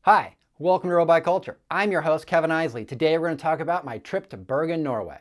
Hi, welcome to Road Bike Culture. I'm your host, Kevin Isley. Today we're going to talk about my trip to Bergen, Norway.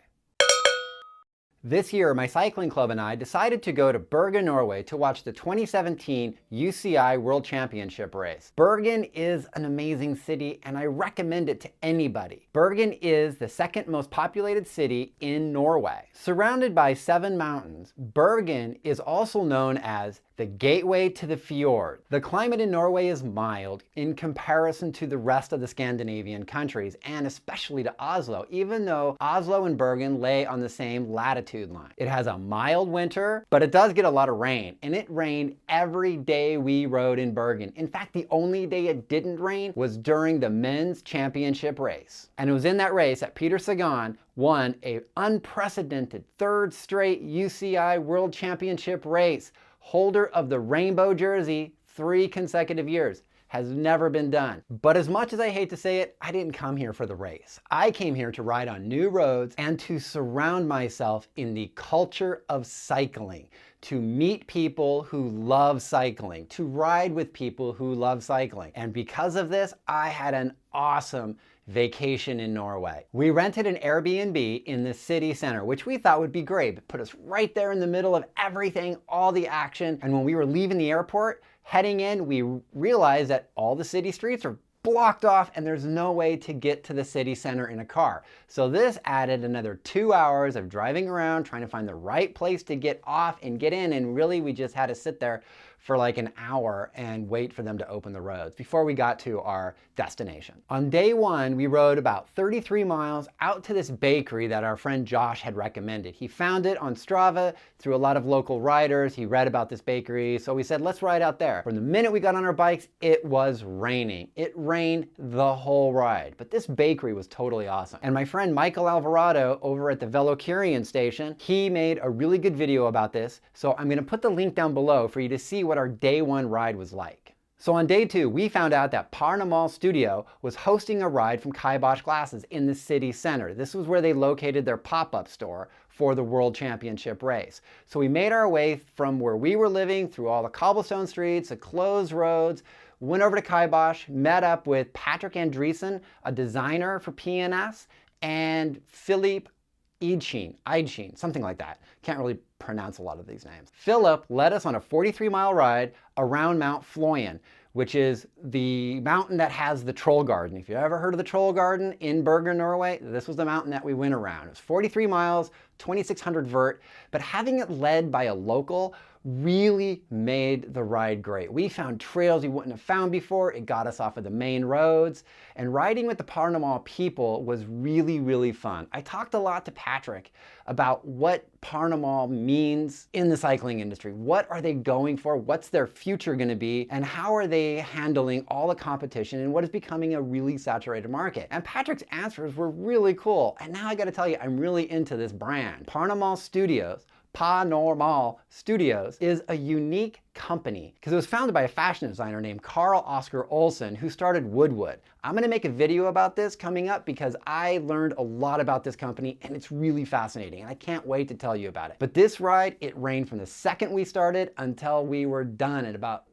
This year, my cycling club and I decided to go to Bergen, Norway to watch the 2017 UCI World Championship race. Bergen is an amazing city and I recommend it to anybody. Bergen is the second most populated city in Norway. Surrounded by 7 mountains, Bergen is also known as the gateway to the fjord. The climate in Norway is mild in comparison to the rest of the Scandinavian countries, and especially to Oslo, even though Oslo and Bergen lay on the same latitude line. It has a mild winter, but it does get a lot of rain, and it rained every day we rode in Bergen. In fact, the only day it didn't rain was during the men's championship race. And it was in that race that Peter Sagan won an unprecedented 3rd straight UCI World Championship race. Holder of the rainbow jersey 3 consecutive years. Has never been done. But as much as I hate to say it, I didn't come here for the race. I came here to ride on new roads and to surround myself in the culture of cycling, to meet people who love cycling, to ride with people who love cycling. And because of this, I had an awesome vacation in Norway. We rented an Airbnb in the city center, which we thought would be great. It put us right there in the middle of everything, all the action. And when we were leaving the airport, heading in, we realized that all the city streets are blocked off and there's no way to get to the city center in a car. So this added another 2 hours of driving around, trying to find the right place to get off and get in. And really, we just had to sit there for like an hour and wait for them to open the roads before we got to our destination. On day 1, we rode about 33 miles out to this bakery that our friend Josh had recommended. He found it on Strava through a lot of local riders. He read about this bakery, so we said, let's ride out there. From the minute we got on our bikes, it was raining. It rained the whole ride, but this bakery was totally awesome. And my friend Michael Alvarado over at the Velocurion station, he made a really good video about this, so I'm gonna put the link down below for you to see what our day 1 ride was like. So on day 2, we found out that Parnamal Studio was hosting a ride from Kibosh Glasses in the city center. This was where they located their pop-up store for the World Championship race. So we made our way from where we were living through all the cobblestone streets, the closed roads, went over to Kibosh, met up with Patrick Andreessen, a designer for PNS, and Philippe Eidsheen, something like that. Can't really pronounce a lot of these names. Philip led us on a 43-mile ride around Mount Floyen, which is the mountain that has the troll garden. If you ever heard of the troll garden in Bergen, Norway, this was the mountain that we went around. It was 43 miles, 2,600 vert, but having it led by a local really made the ride great. We found trails we wouldn't have found before. It got us off of the main roads, and riding with the Parnamal people was really, really fun. I talked a lot to Patrick about what Parnamal means in the cycling industry. What are they going for? What's their future going to be? And how are they handling all the competition in what is becoming a really saturated market? And Patrick's answers were really cool. And now I got to tell you, I'm really into this brand. Parnamal Studios is a unique company because it was founded by a fashion designer named Carl Oscar Olsen, who started Woodwood. I'm going to make a video about this coming up because I learned a lot about this company and it's really fascinating and I can't wait to tell you about it. But this ride, it rained from the second we started until we were done at about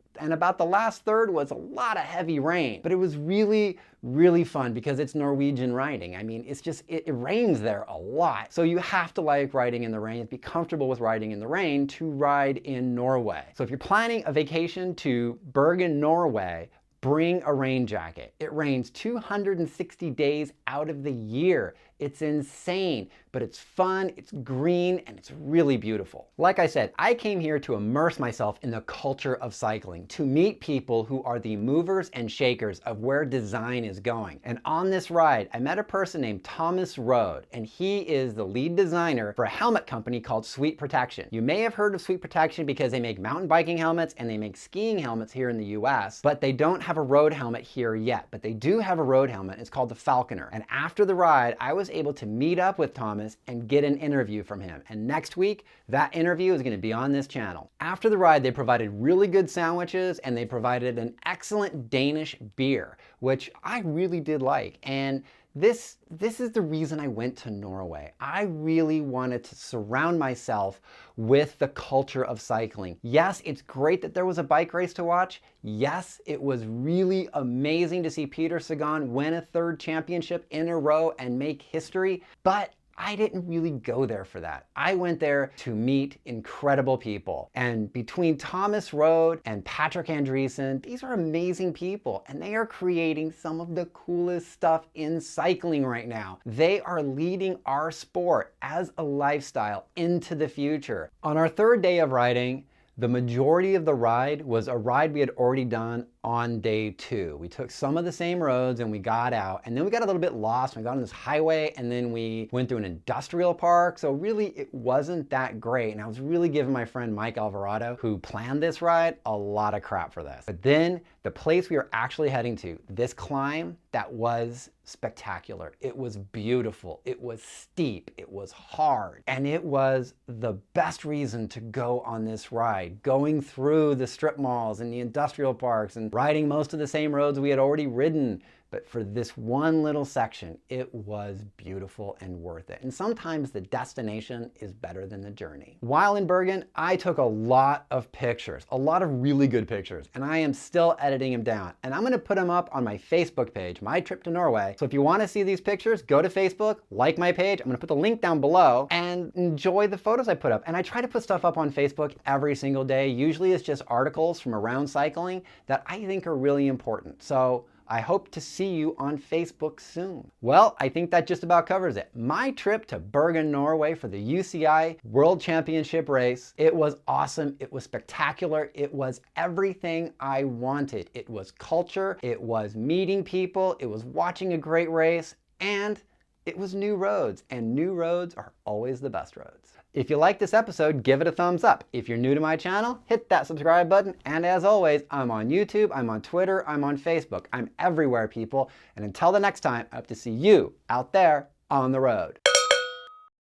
the last third was a lot of heavy rain, but it was really, really fun because it's Norwegian riding. I mean, it rains there a lot. So you have to like riding in the rain, be comfortable with riding in the rain to ride in Norway. So if you're planning a vacation to Bergen, Norway, bring a rain jacket. It rains 260 days out of the year. It's insane, but it's fun, it's green, and it's really beautiful. Like I said, I came here to immerse myself in the culture of cycling, to meet people who are the movers and shakers of where design is going. And on this ride, I met a person named Thomas Rode, and he is the lead designer for a helmet company called Sweet Protection. You may have heard of Sweet Protection because they make mountain biking helmets and they make skiing helmets here in the US, but they don't have a road helmet here yet. But they do have a road helmet. It's called the Falconer. And after the ride, I was able to meet up with Thomas and get an interview from him. And next week, that interview is going to be on this channel. After the ride, they provided really good sandwiches and they provided an excellent Danish beer, which I really did like. And This is the reason I went to Norway. I really wanted to surround myself with the culture of cycling. Yes, it's great that there was a bike race to watch. Yes, it was really amazing to see Peter Sagan win a 3rd championship in a row and make history, but I didn't really go there for that. I went there to meet incredible people. And between Thomas Road and Patrick Andreessen, these are amazing people, and they are creating some of the coolest stuff in cycling right now. They are leading our sport as a lifestyle into the future. On our 3rd day of riding, the majority of the ride was a ride we had already done on day 2. We took some of the same roads and we got out, and then we got a little bit lost. We got on this highway and then we went through an industrial park. So really it wasn't that great. And I was really giving my friend Mike Alvarado, who planned this ride, a lot of crap for this. But then the place we were actually heading to, this climb, that was spectacular. It was beautiful. It was steep. It was hard. And it was the best reason to go on this ride, going through the strip malls and the industrial parks and riding most of the same roads we had already ridden. But for this one little section, it was beautiful and worth it. And sometimes the destination is better than the journey. While in Bergen, I took a lot of pictures, a lot of really good pictures, and I am still editing them down. And I'm gonna put them up on my Facebook page, My Trip to Norway. So if you wanna see these pictures, go to Facebook, like my page. I'm gonna put the link down below, and enjoy the photos I put up. And I try to put stuff up on Facebook every single day. Usually it's just articles from around cycling that I think are really important. So I hope to see you on Facebook soon. Well, I think that just about covers it. My trip to Bergen, Norway for the UCI World Championship race. It was awesome. It was spectacular. It was everything I wanted. It was culture. It was meeting people. It was watching a great race. And it was new roads. And new roads are always the best roads. If you like this episode, give it a thumbs up. If you're new to my channel, hit that subscribe button. And as always, I'm on YouTube, I'm on Twitter, I'm on Facebook. I'm everywhere, people. And until the next time, I hope to see you out there on the road.